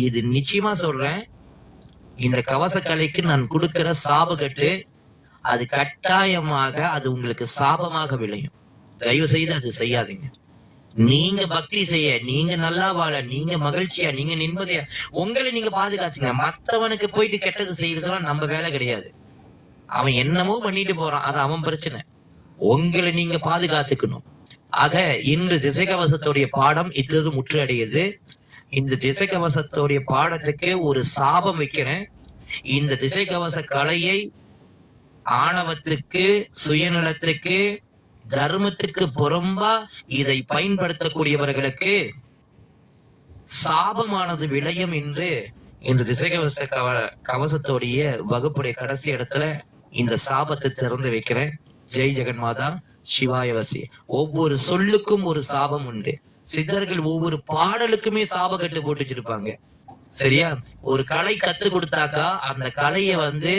இது நிச்சயமா சொல்றேன், இந்த கவச கலைக்கு நான் கொடுக்கிற சாபக்கட்டு அது கட்டாயமாக அது உங்களுக்கு சாபமாக விளையும். தயவு செய்து அது செய்யாதீங்க. நீங்க பக்தி செய்ய, நீங்க நல்லா வாழ, நீங்க மகிழ்ச்சியா, நீங்க நிம்மதியா உங்களை நீங்க பாதுகாச்சுங்க. மற்றவனுக்கு போயிட்டு கெட்டது செய்யறதுலாம் நம்ம வேலை கிடையாது. அவன் என்னமோ பண்ணிட்டு போறான், அது அவன் பிரச்சனை. உங்களை நீங்க பாதுகாத்துக்கணும். ஆக இன்று திசை கவசத்துடைய பாடம் இத்தது முற்று அடையுது. இந்த திசை கவசத்துடைய பாடத்துக்கு ஒரு சாபம் வைக்கிறேன். இந்த திசை கவச கலையை ஆணவத்துக்கு, சுயநலத்துக்கு, தர்மத்துக்கு புறம்பா இதை பயன்படுத்தக்கூடியவர்களுக்கு சாபமானது விளையும் என்று இந்த திசை கவசத்துடைய வகுப்புடைய கடைசி இடத்துல இந்த சாபத்தை திறந்து வைக்கிறேன். ஜெய் ஜெகன்மாதா, சிவாயவசி. ஒவ்வொரு சொல்லுக்கும் ஒரு சாபம் உண்டு. சித்தர்கள் ஒவ்வொரு பாடலுக்குமே சாப கட்டு போட்டு வச்சிருப்பாங்க. சரியா? ஒரு கலை கத்து கொடுத்தாக்கா அந்த கலையை வந்து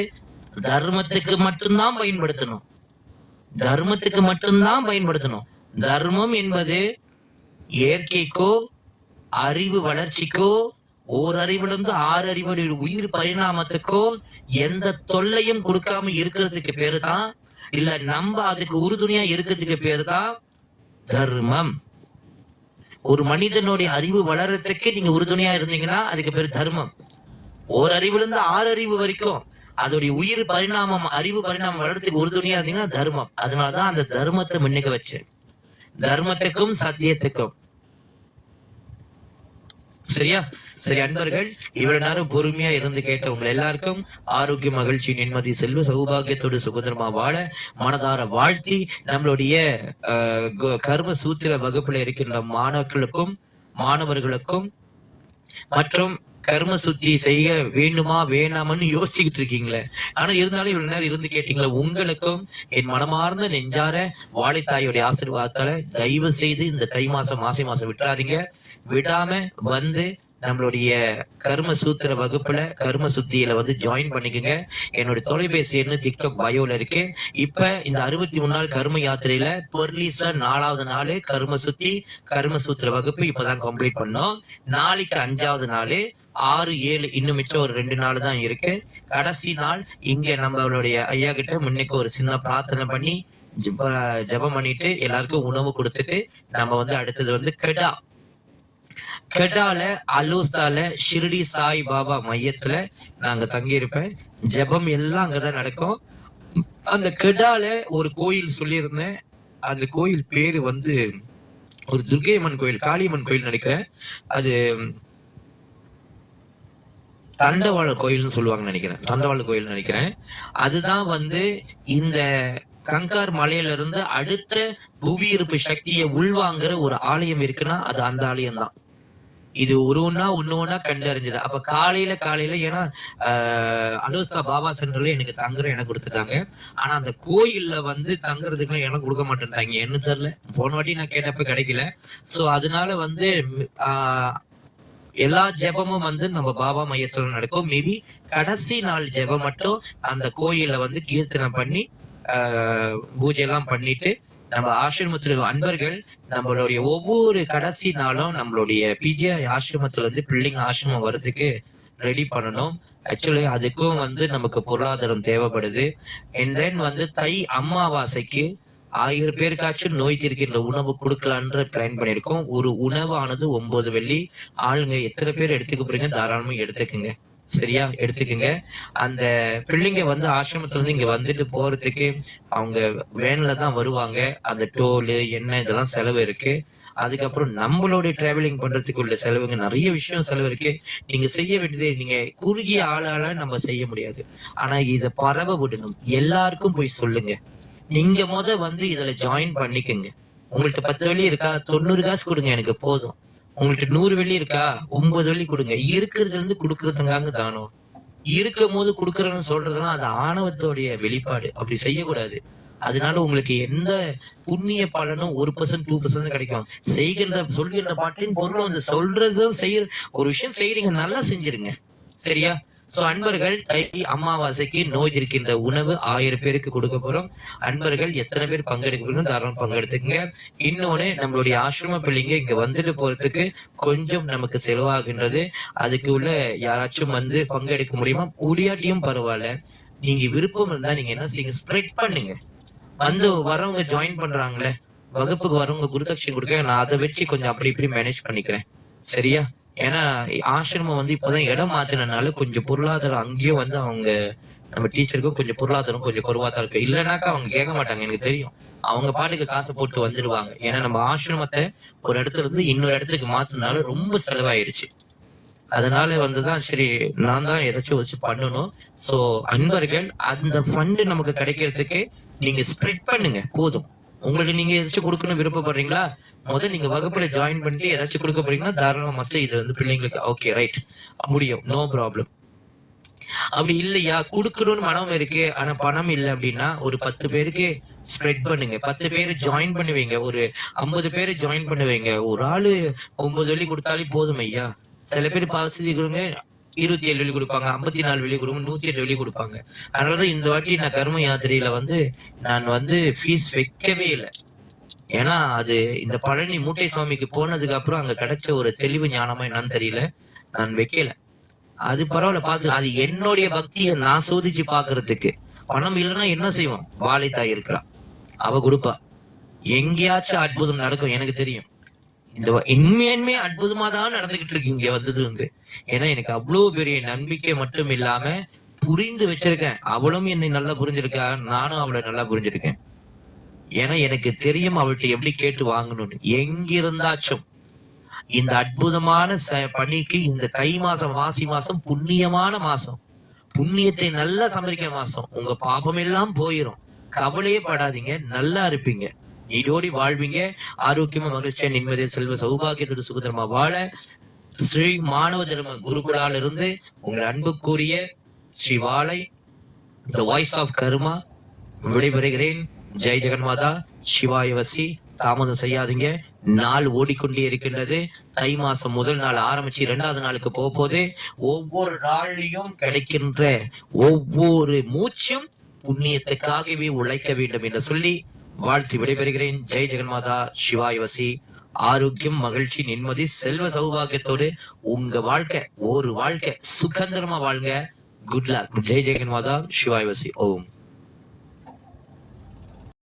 தர்மத்துக்கு மட்டும்தான் பயன்படுத்தணும். தர்மத்துக்கு மட்டும்தான் பயன்படுத்தணும். தர்மம் என்பது இயற்கைக்கோ அறிவு வளர்ச்சிக்கோ, ஓர் அறிவிலிருந்து 6 அறிவு உயிர் பரிணாமத்துக்கோ எந்த தொல்லையும் கொடுக்காம இருக்கிறதுக்கு பேரு தான், இல்ல நம்ம அதுக்கு உறுதுணையா இருக்கிறதுக்கு பேரு தான் தர்மம். ஒரு மனிதனுடைய அறிவு வளர்றதுக்கு நீங்க உறுதுணையா இருந்தீங்கன்னா அதுக்கு பேரு தர்மம். ஓர் அறிவிலிருந்து 6 அறிவு வரைக்கும் அதோடைய உயிர் பரிணாமம், அறிவு பரிணாமம் வளர்றதுக்கு உறுதுணையா இருந்தீங்கன்னா தர்மம். அதனாலதான் அந்த தர்மத்தை முன்னுக்கு வச்சு, தர்மத்துக்கும் சத்தியத்துக்கும். சரியா? சரி அன்பர்கள், இவ்வளவு நேரம் பொறுமையா இருந்து கேட்ட உங்களை எல்லாருக்கும் ஆரோக்கிய, மகிழ்ச்சி, நிம்மதி, செல்வ சௌபாகியத்தோடு சுதந்திரமா வாழ மனதார வாழ்த்தி, நம்மளுடைய கர்ம சூத்திர வகுப்புல இருக்கின்ற மாணவர்களுக்கும் மற்றும் கர்ம சுத்தி செய்ய வேண்டுமா வேணாமன்னு யோசிச்சுக்கிட்டு இருக்கீங்களே, ஆனா இருந்தாலும் இவ்வளவு நேரம் இருந்து கேட்டீங்களா, உங்களுக்கும் என் மனமார்ந்த நெஞ்சார வாழைத்தாயுடைய ஆசீர்வாதத்தால தயவு செய்து இந்த தை மாசம் மாசம் விட்டுறாதீங்க. விடாம வந்து நம்மளுடைய கர்ம சூத்திர வகுப்புல கர்ம சுத்தியில வந்து ஜாயின் பண்ணிக்கோங்க. என்னோட தொலைபேசி எண்ணு டிக்டாக் பயோல இருக்கு. இப்ப இந்த 63 நாள் கர்ம யாத்திரையில பொர்லீசா 4வது நாள் கர்ம சுத்தி கர்ம சூத்திர வகுப்பு இப்பதான் கம்ப்ளீட் பண்ணோம். நாளைக்கு 5வது நாள், 6, 7 இன்னும் மிச்சம் ஒரு 2 நாள் தான் இருக்கு. கடைசி நாள் இங்க நம்மளுடைய ஐயா கிட்ட முன்னைக்கு ஒரு சின்ன பிரார்த்தனை பண்ணி ஜபம் பண்ணிட்டு எல்லாருக்கும் உணவு கொடுத்துட்டு நம்ம வந்து அடுத்தது வந்து கெடால அலூஸ்தால ஷிர்டி சாய் பாபா மையத்துல நாங்க தங்கி இருப்பேன். ஜபம் எல்லாம் அங்கதான் நடக்கும். அந்த கெடால ஒரு கோயில் சொல்லியிருந்தேன். அந்த கோயில் பேரு வந்து ஒரு துர்கையம்மன் கோயில், காளியம்மன் கோயில் நினைக்கிறேன். அது தண்டவாள கோயில்னு சொல்லுவாங்க நினைக்கிறேன், தண்டவாள கோயில் நினைக்கிறேன். அதுதான் வந்து இந்த கங்கார் மலையில இருந்து அடுத்த புவியீர்ப்பு சக்தியை உள்வாங்குற ஒரு ஆலயம் இருக்குன்னா அது அந்த ஆலயம் தான். இது ஒண்ணு ஒண்ணா கண்டறிஞ்சது. அப்ப காலையில ஏன்னா அலோஸ்தா பாபா சென்டர்ல எனக்கு தங்குற இடம் கொடுத்துட்டாங்க. ஆனா அந்த கோயில்ல வந்து தங்குறதுக்கு இடம் கொடுக்க மாட்டேன்ட்டாங்க, என்ன தெரியல. போன வாட்டி நான் கேட்டப்ப கிடைக்கல. சோ அதனால வந்து எல்லா ஜெபமும் வந்து நம்ம பாபா மையத்துல நடக்கும். மேபி கடைசி நாள் ஜெபம் மட்டும் அந்த கோயில்ல வந்து கீர்த்தனை பண்ணி பூஜை எல்லாம் பண்ணிட்டு நம்ம ஆசிரமத்துல அன்பர்கள் நம்மளுடைய ஒவ்வொரு கடைசி நாளும் நம்மளுடைய பிஜிஐ ஆசிரமத்துல இருந்து பிள்ளைங்க ஆசிரமம் வர்றதுக்கு ரெடி பண்ணணும். ஆக்சுவலி அதுக்கும் வந்து நமக்கு பொருளாதாரம் தேவைப்படுது. அண்ட் தென் வந்து தை அமாவாசைக்கு 1000 பேருக்காச்சும் நோய் தீர்க்கின்ற உணவு கொடுக்கலான்ற பிளான் பண்ணிருக்கோம். ஒரு உணவானது 9 வெள்ளி. ஆளுங்க எத்தனை பேர் எடுத்துக்க போறீங்க தாராளமா எடுத்துக்குங்க. சரியா எடுத்துக்கங்க. அந்த பிள்ளைங்க வந்து ஆசிரமத்துல இருந்து இங்க வந்துட்டு போறதுக்கு அவங்க வேன்ல தான் வருவாங்க. அந்த டோலு எண்ணெய் இதெல்லாம் செலவு இருக்கு. அதுக்கப்புறம் நம்மளுடைய டிராவலிங் பண்றதுக்கு உள்ள செலவுங்க நிறைய விஷயம் செலவு இருக்கு. நீங்க செய்ய வேண்டியது, நீங்க குறுகிய ஆளால நம்ம செய்ய முடியாது. ஆனா இத பரவ விடணும். எல்லாருக்கும் போய் சொல்லுங்க. நீங்க வந்து இதுல ஜாயின் பண்ணிக்கங்க. உங்கள்ட்ட 10 வெள்ளி இருக்கா? 90 காசு கொடுங்க, எனக்கு போதும். உங்கள்ட்ட 100 வெள்ளி இருக்கா? 9 வெள்ளி கொடுங்க. இருக்கிறதுல இருந்து கொடுக்கறதுங்காங்க தானம். இருக்கும் போது கொடுக்கறேன்னு சொல்றதெல்லாம் அது ஆணவத்தோடைய வெளிப்பாடு. அப்படி செய்யக்கூடாது. அதனால உங்களுக்கு எந்த புண்ணிய பலனும் 1% 2% கிடைக்கும். சொல்கின்ற பாட்டின் பொருள் வந்து சொல்றதும் ஒரு விஷயம் செய்யறீங்க, நல்லா செஞ்சிருங்க. சரியா? சோ அன்பர்கள், தை அமாவாசைக்கு நோய் இருக்கின்ற உணவு 1000 பேருக்கு கொடுக்க போறோம். அன்பர்கள் எத்தனை பேர் பங்கெடுக்க போறோம் தாராளம் பங்கெடுத்துக்கங்க. இன்னொன்னு, நம்மளுடைய ஆசிரம பிள்ளைங்க இங்க வந்துட்டு போறதுக்கு கொஞ்சம் நமக்கு செலவாகின்றது. அதுக்கு உள்ள யாராச்சும் வந்து பங்கெடுக்க முடியுமா? முடியாட்டியும் பரவாயில்ல. நீங்க விருப்பம் இருந்தா நீங்க என்ன செய்யுங்க, ஸ்ப்ரெட் பண்ணுங்க. வந்து வரவங்க ஜாயின் பண்றாங்களே, வகுப்புக்கு வரவங்க குருதட்சணை கொடுக்க, நான் அதை வச்சு கொஞ்சம் அப்படி இப்படி மேனேஜ் பண்ணிக்கிறேன். சரியா? ஏன்னா ஆசிரமம் வந்து இப்பதான் இடம் மாத்தினால கொஞ்சம் பொருளாதாரம் அங்கேயும் வந்து அவங்க நம்ம டீச்சருக்கும் கொஞ்சம் பொருளாதாரம் கொஞ்சம் குறைவா தான் இருக்கு. இல்லைனாக்கா அவங்க கேட்க மாட்டாங்க, எனக்கு தெரியும். அவங்க பாட்டுக்கு காசை போட்டு வந்துடுவாங்க. ஏன்னா நம்ம ஆசிரமத்தை ஒரு இடத்துல இருந்து இன்னொரு இடத்துக்கு மாத்தினால ரொம்ப செலவாயிருச்சு. அதனால வந்துதான் சரி, நான் தான் ஏதாச்சும் வச்சு பண்ணணும். சோ அன்பர்கள், அந்த ஃபண்ட் நமக்கு கிடைக்கிறதுக்கு நீங்க ஸ்ப்ரெட் பண்ணுங்க போதும். உங்களுக்கு நீங்க ஏதாச்சும் கொடுக்கணும் விருப்பப்படுறீங்களா? முதல்ல நீங்க வகுப்புல ஜாயின் பண்ணிட்டு ஏதாச்சும் கொடுக்க போறீங்கன்னா தாராளமா மஸ்ட் இது வந்து பிள்ளைங்களுக்கு ஓகே ரைட் முடியும், நோ ப்ராப்ளம். அப்படி இல்லையா, கொடுக்கணும்னு மனம் இருக்கு ஆனா பணம் இல்லை அப்படின்னா ஒரு 10 பேருக்கு ஸ்ப்ரெட் பண்ணுங்க. 10 பேரு ஜாயின் பண்ணுவீங்க, ஒரு 50 பேரு ஜாயின் பண்ணுவீங்க. ஒரு ஆளு 9 வெள்ளி கொடுத்தாலே போதும் ஐயா. சில பேர் வசதி கொடுங்க 27 வெள்ளி கொடுப்பாங்க, 54 வெள்ளி கொடுப்பாங்க, 108 வெள்ளி கொடுப்பாங்க. அதனாலதான் இந்த வாட்டி நான் கர்ம யாத்திரையில வந்து நான் வந்து ஃபீஸ் வைக்கவே இல்லை. ஏன்னா அது இந்த பழனி மூட்டை சுவாமிக்கு போனதுக்கு அப்புறம் அங்க கிடைச்ச ஒரு தெளிவு ஞானமா என்னன்னு தெரியல, நான் வைக்கல. அது பரவாயில்ல, பாத்து அது என்னுடைய பக்தியை நான் சோதிச்சு பாக்குறதுக்கு. பணம் இல்லைன்னா என்ன செய்வோம்? வாழைத்தாய் இருக்கிறா, அவ கொடுப்பா. எங்கேயாச்சும் அற்புதம் நடக்கும், எனக்கு தெரியும். இந்த உண்மையுமே அற்புதமா தான் நடந்துகிட்டு இருக்கு இங்க வந்தது வந்து. ஏன்னா எனக்கு அவ்வளவு பெரிய நம்பிக்கை மட்டும் இல்லாம புரிந்து வச்சிருக்கேன். அவளும் என்னை நல்லா புரிஞ்சிருக்கா, நானும் அவளை நல்லா புரிஞ்சிருக்கேன். ஏன்னா எனக்கு தெரியும் அவள்கிட்ட எப்படி கேட்டு வாங்கணும்னு. எங்கிருந்தாச்சும் இந்த அற்புதமான பணிக்கு இந்த தை மாசம் மாசி மாசம் புண்ணியமான மாசம், புண்ணியத்தை நல்லா சம்பரிக்கிற மாசம். உங்க பாபம் எல்லாம் போயிரும், கவலையே படாதீங்க, நல்லா இருப்பீங்க, நீடோடி வாழ்வீங்க, ஆரோக்கியமா மகிழ்ச்சியா நிம்மதியா செல்வ சௌபாகியத்தோடு சுகதரமா வாழ ஸ்ரீ மாணவ தர்ம குருகுலால இருந்து உங்கள் அன்புக்குரிய ஸ்ரீ வாழை தி வாய்ஸ் ஆஃப் கர்மா விடைபெறுகிறேன். ஜெய் ஜெகன்மாதா, சிவாயவசி. தாமதம் செய்யாதீங்க, நாள் ஓடிக்கொண்டே இருக்கின்றது. தை மாசம் முதல் நாள் ஆரம்பிச்சு 2வது நாளுக்கு போகும்போது ஒவ்வொரு நாளையும் கிடைக்கின்ற ஒவ்வொரு மூச்சும் புண்ணியத்துக்காகவே உழைக்க வேண்டும் என்று சொல்லி வாழ்த்து விடைபெறுகிறேன். ஜெய் ஜெகன்மாதா, சிவாயவசி. ஆரோக்கியம், மகிழ்ச்சி, நிம்மதி, செல்வ சௌபாகியத்தோடு உங்க வாழ்க்கை ஒரு வாழ்க்கை சுகந்திரமா வாழ்ங்க. Good luck. ஜெய் ஜெகன்மாதா, சிவாயவசி. ஓம்.